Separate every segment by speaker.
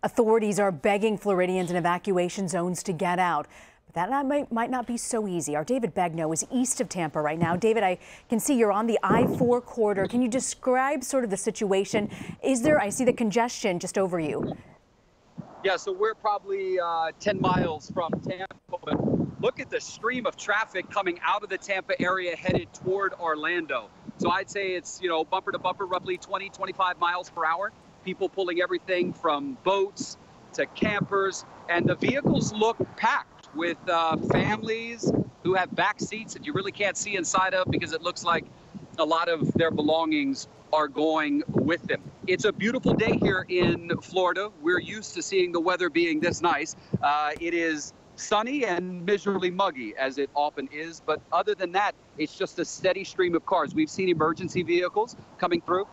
Speaker 1: Authorities are begging Floridians in evacuation zones to get out. But that might not be so easy. Our David Begnaud is east of Tampa right now. David, I can see you're on the I-4 corridor. Can you describe sort of the situation? I see the congestion just over you.
Speaker 2: Yeah, so we're probably 10 miles from Tampa, but look at the stream of traffic coming out of the Tampa area headed toward Orlando. So I'd say it's, bumper to bumper, roughly 20, 25 miles per hour. People pulling everything from boats to campers, and the vehicles look packed with families who have back seats that you really can't see inside of because it looks like a lot of their belongings are going with them. It's a beautiful day here in Florida. We're used to seeing the weather being this nice. It is sunny and miserably muggy, as it often is. But other than that, it's just a steady stream of cars. We've seen emergency vehicles coming through.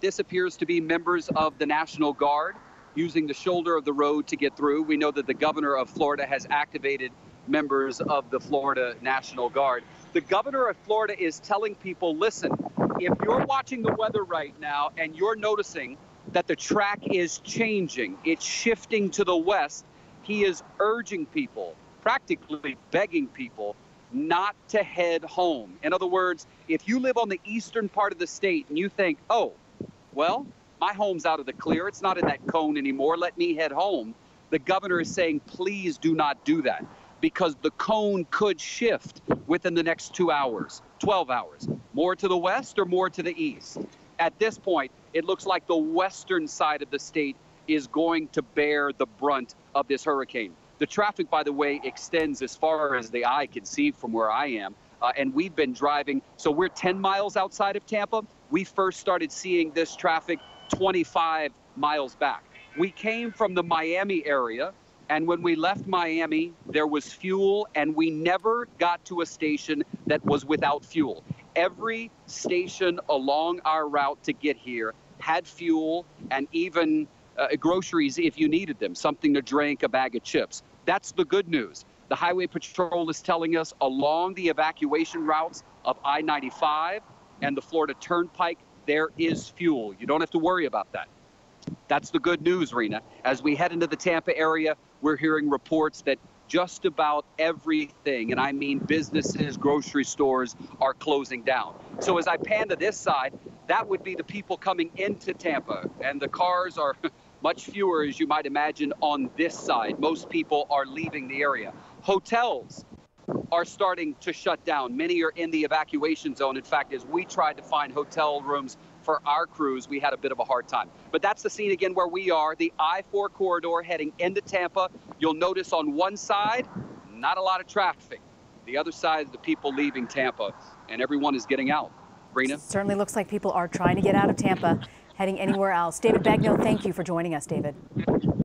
Speaker 2: This appears to be members of the National Guard using the shoulder of the road to get through. We know that the governor of Florida has activated members of the Florida National Guard. The governor of Florida is telling people, listen, if you're watching the weather right now and you're noticing that the track is changing, it's shifting to the west, he is urging people, practically begging people, not to head home. In other words, if you live on the eastern part of the state and you think, oh, well, my home's out of the clear, it's not in that cone anymore, let me head home, the governor is saying, please do not do that, because the cone could shift within the next 2 hours, 12 hours, more to the west or more to the east. At this point, it looks like the western side of the state is going to bear the brunt of this hurricane. The traffic, by the way, extends as far as the eye can see from where I am. And we've been driving, so we're 10 miles outside of Tampa. We first started seeing this traffic 25 miles back. We came from the Miami area, and when we left Miami, there was fuel, and we never got to a station that was without fuel. Every station along our route to get here had fuel and even groceries if you needed them, something to drink, a bag of chips. That's the good news. The Highway Patrol is telling us along the evacuation routes of I-95 and the Florida Turnpike, there is fuel. You don't have to worry about that. That's the good news, Rena. As we head into the Tampa area, we're hearing reports that just about everything, and I mean businesses, grocery stores, are closing down. So as I pan to this side, that would be the people coming into Tampa, and the cars are much fewer, as you might imagine, on this side. Most people are leaving the area. Hotels are starting to shut down. Many are in the evacuation zone. In fact, as we tried to find hotel rooms for our crews, we had a bit of a hard time. But that's the scene again where we are, the I-4 corridor heading into Tampa. You'll notice on one side, not a lot of traffic. The other side is the people leaving Tampa, and everyone is getting out. Brina?
Speaker 1: Certainly looks like people are trying to get out of Tampa, heading anywhere else. David Begnaud, thank you for joining us, David.